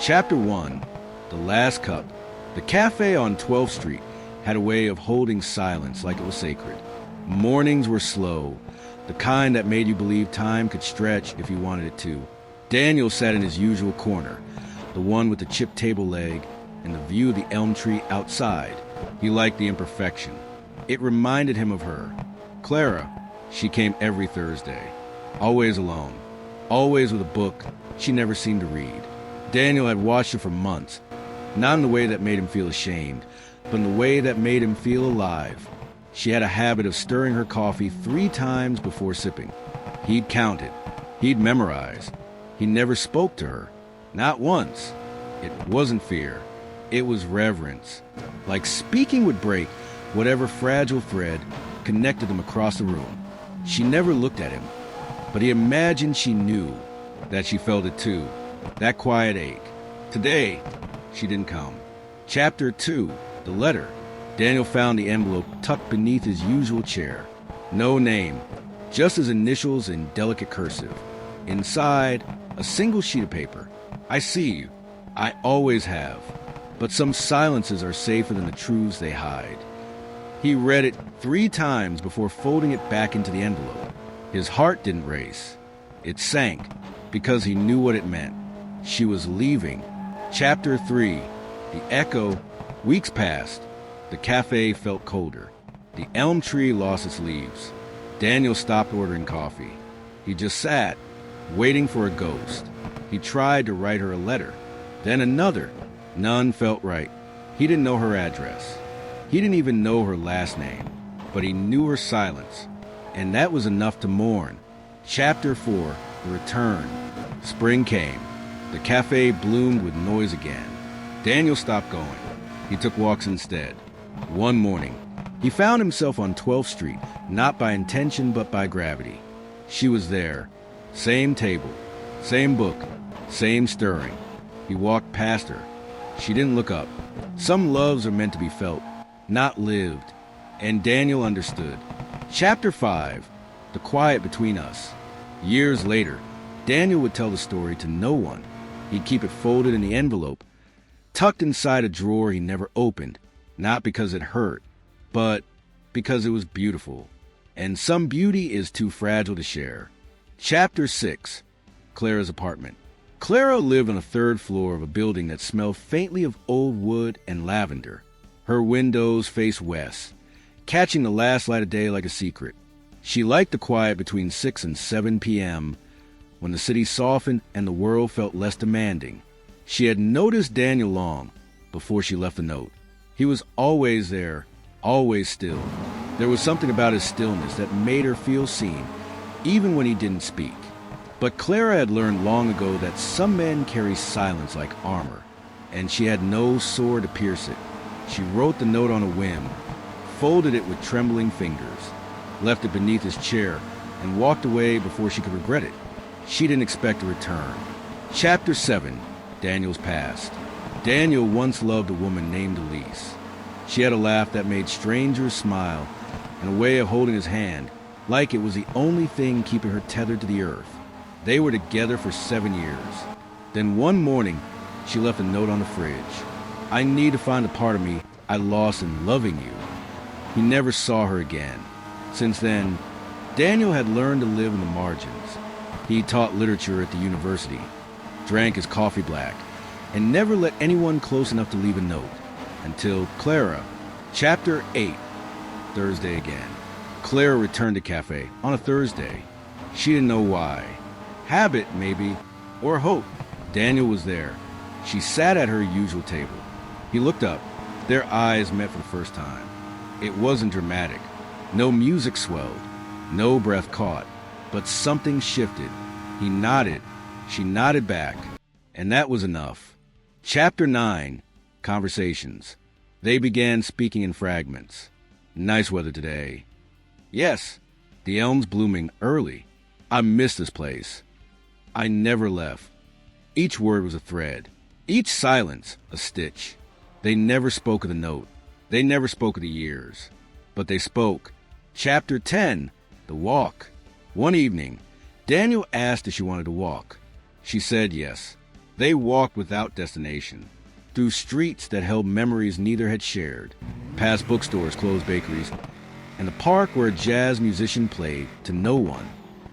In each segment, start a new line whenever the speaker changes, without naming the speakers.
Chapter 1. The Last Cup. The cafe on 12th Street had a way of holding silence like it was sacred. Mornings were slow, the kind that made you believe time could stretch if you wanted it to. Daniel sat in his usual corner, the one with the chipped table leg and the view of the elm tree outside. He liked the imperfection. It reminded him of her. Clara. She came every Thursday. Always alone. Always with a book she never seemed to read. Daniel had watched her for months, not in the way that made him feel ashamed, but in the way that made him feel alive. She had a habit of stirring her coffee 3 times before sipping. He'd counted. He'd memorized. He never spoke to her. Not once. It wasn't fear. It was reverence. Like speaking would break whatever fragile thread connected them across the room. She never looked at him, but he imagined she knew that she felt it too. That quiet ache. Today, she didn't come. Chapter 2. The letter. Daniel found the envelope tucked beneath his usual chair. No name, just his initials in delicate cursive. Inside, a single sheet of paper. I see you. I always have. But some silences are safer than the truths they hide. He read it 3 times before folding it back into the envelope. His heart didn't race. It sank because he knew what it meant. She was leaving. Chapter 3. The echo. Weeks passed. The cafe felt colder. The elm tree lost its leaves. Daniel stopped ordering coffee. He just sat, waiting for a ghost. He tried to write her a letter, then another. None felt right. He didn't know her address. He didn't even know her last name, but he knew her silence, and that was enough to mourn. Chapter 4. The return. Spring came. The cafe bloomed with noise again. Daniel stopped going. He took walks instead. One morning, he found himself on 12th Street, not by intention but by gravity. She was there. Same table, same book, same stirring. He walked past her. She didn't look up. Some loves are meant to be felt, not lived. And Daniel understood. Chapter 5. The quiet between us. Years later, Daniel would tell the story to no one. He'd keep it folded in the envelope, tucked inside a drawer he never opened, not because it hurt, but because it was beautiful. And some beauty is too fragile to share. Chapter 6. Clara's apartment. Clara lived on the 3rd floor of a building that smelled faintly of old wood and lavender. Her windows faced west, catching the last light of day like a secret. She liked the quiet between 6 and 7 p.m., when the city softened and the world felt less demanding. She had noticed Daniel long before she left the note. He was always there, always still. There was something about his stillness that made her feel seen, even when he didn't speak. But Clara had learned long ago that some men carry silence like armor, and she had no sword to pierce it. She wrote the note on a whim, folded it with trembling fingers, left it beneath his chair, and walked away before she could regret it. She didn't expect a return. Chapter 7. Daniel's past. Daniel once loved a woman named Elise. She had a laugh that made strangers smile, and a way of holding his hand, like it was the only thing keeping her tethered to the earth. They were together for 7 years. Then one morning, she left a note on the fridge. I need to find a part of me I lost in loving you. He never saw her again. Since then, Daniel had learned to live in the margins. He taught literature at the university, drank his coffee black, and never let anyone close enough to leave a note. Until Clara. Chapter 8. Thursday again. Clara returned to cafe on a Thursday. She didn't know why. Habit, maybe, or hope. Daniel was there. She sat at her usual table. He looked up. Their eyes met for the first time. It wasn't dramatic. No music swelled. No breath caught. But something shifted. He nodded. She nodded back. And that was enough. Chapter 9. Conversations. They began speaking in fragments. Nice weather today. Yes, the elm's blooming early. I miss this place. I never left. Each word was a thread. Each silence a stitch. They never spoke of the note. They never spoke of the years. But they spoke. Chapter 10. The walk. One evening, Daniel asked if she wanted to walk. She said yes. They walked without destination, through streets that held memories neither had shared, past bookstores, closed bakeries, and the park where a jazz musician played to no one.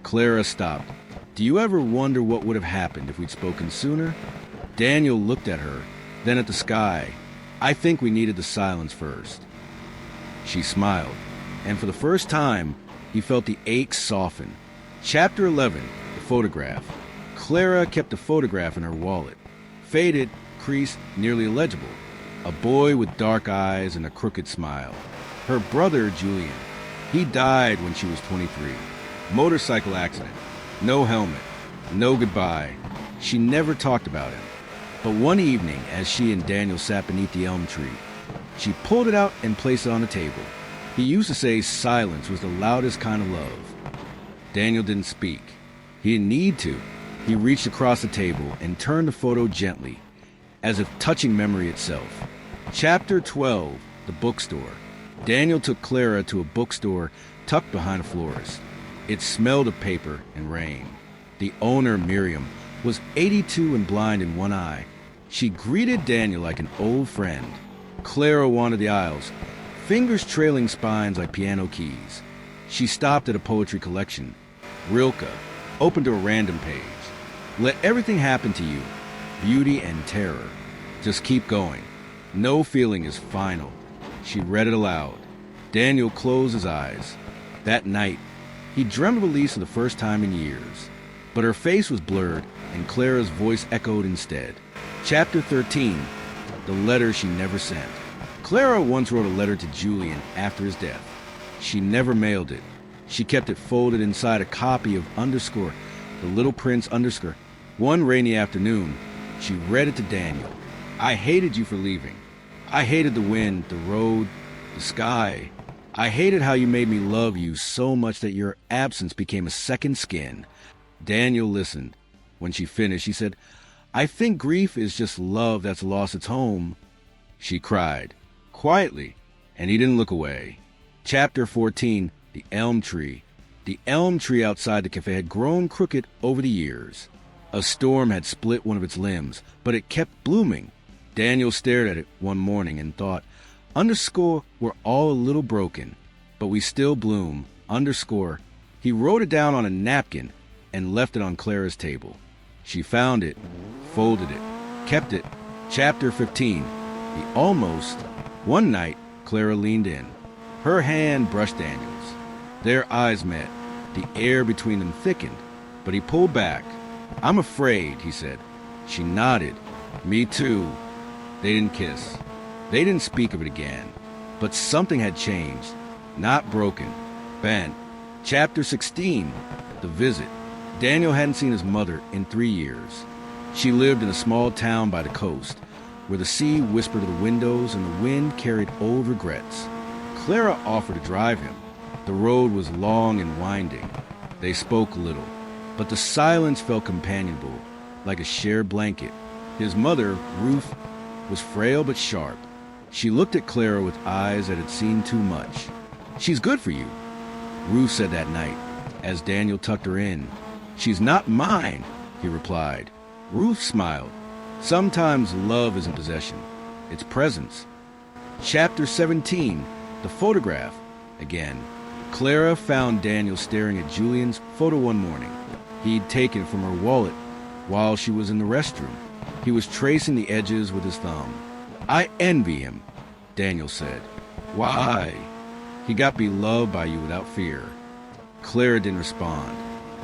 Clara stopped. Do you ever wonder what would have happened if we'd spoken sooner? Daniel looked at her, then at the sky. I think we needed the silence first. She smiled, and for the first time, he felt the ache soften. Chapter 11, the photograph. Clara kept the photograph in her wallet. Faded, creased, nearly illegible. A boy with dark eyes and a crooked smile. Her brother, Julian. He died when she was 23. Motorcycle accident. No helmet. No goodbye. She never talked about him. But one evening, as she and Daniel sat beneath the elm tree, she pulled it out and placed it on the table. He used to say silence was the loudest kind of love. Daniel didn't speak. He didn't need to. He reached across the table and turned the photo gently, as if touching memory itself. Chapter 12, the bookstore. Daniel took Clara to a bookstore tucked behind a florist. It smelled of paper and rain. The owner, Miriam, was 82 and blind in one eye. She greeted Daniel like an old friend. Clara wandered the aisles, fingers trailing spines like piano keys. She stopped at a poetry collection. Rilke, opened to a random page. Let everything happen to you, beauty and terror. Just keep going. No feeling is final. She read it aloud. Daniel closed his eyes. That night, he dreamt of Elise for the first time in years. But her face was blurred, and Clara's voice echoed instead. Chapter 13, the letter she never sent. Clara once wrote a letter to Julian after his death. She never mailed it. She kept it folded inside a copy of Underscore, The Little Prince Underscore. One rainy afternoon, she read it to Daniel. I hated you for leaving. I hated the wind, the road, the sky. I hated how you made me love you so much that your absence became a second skin. Daniel listened. When she finished, she said, I think grief is just love that's lost its home. She cried, quietly, and he didn't look away. Chapter 14, the elm tree. The elm tree outside the café had grown crooked over the years. A storm had split one of its limbs, but it kept blooming. Daniel stared at it one morning and thought, Underscore, we're all a little broken, but we still bloom. Underscore. He wrote it down on a napkin and left it on Clara's table. She found it, folded it, kept it. Chapter 15, the almost. One night, Clara leaned in. Her hand brushed Daniel's. Their eyes met. The air between them thickened, but he pulled back. I'm afraid, he said. She nodded. Me too. They didn't kiss. They didn't speak of it again. But something had changed. Not broken. Bent. Chapter 16. The visit. Daniel hadn't seen his mother in 3 years. She lived in a small town by the coast, where the sea whispered to the windows and the wind carried old regrets. Clara offered to drive him. The road was long and winding. They spoke little, but the silence felt companionable, like a shared blanket. His mother, Ruth, was frail but sharp. She looked at Clara with eyes that had seen too much. She's good for you, Ruth said that night, as Daniel tucked her in. She's not mine, he replied. Ruth smiled. Sometimes love isn't possession, it's presence. Chapter 17, the photograph. Again, Clara found Daniel staring at Julian's photo one morning. He'd taken it from her wallet while she was in the restroom. He was tracing the edges with his thumb. I envy him, Daniel said. Why? He got beloved by you without fear. Clara didn't respond.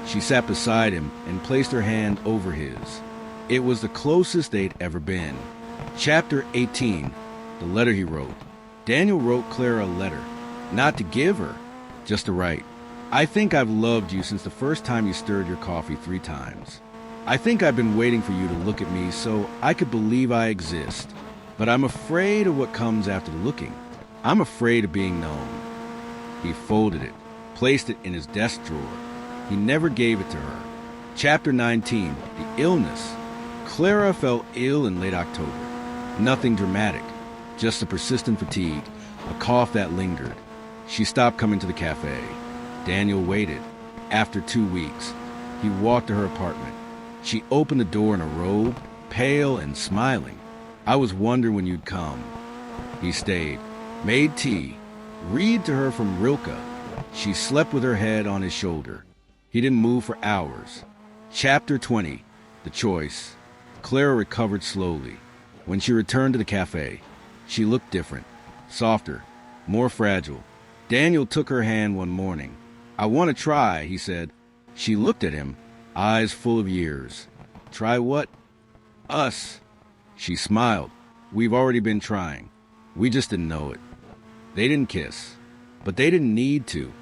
She sat beside him and placed her hand over his. It was the closest they'd ever been. Chapter 18, the letter he wrote. Daniel wrote Clara a letter, not to give her, just to write. I think I've loved you since the first time you stirred your coffee 3 times. I think I've been waiting for you to look at me so I could believe I exist. But I'm afraid of what comes after the looking. I'm afraid of being known. He folded it, placed it in his desk drawer. He never gave it to her. Chapter 19, the illness. Clara fell ill in late October. Nothing dramatic, just a persistent fatigue, a cough that lingered. She stopped coming to the cafe. Daniel waited. After 2 weeks, he walked to her apartment. She opened the door in a robe, pale and smiling. I was wondering when you'd come. He stayed, made tea, read to her from Rilke. She slept with her head on his shoulder. He didn't move for hours. Chapter 20. The Choice. Clara recovered slowly. When she returned to the cafe, she looked different, softer, more fragile. Daniel took her hand one morning. "I want to try," he said. She looked at him, eyes full of years. "Try what?" "Us." She smiled. "We've already been trying. We just didn't know it." They didn't kiss, but they didn't need to.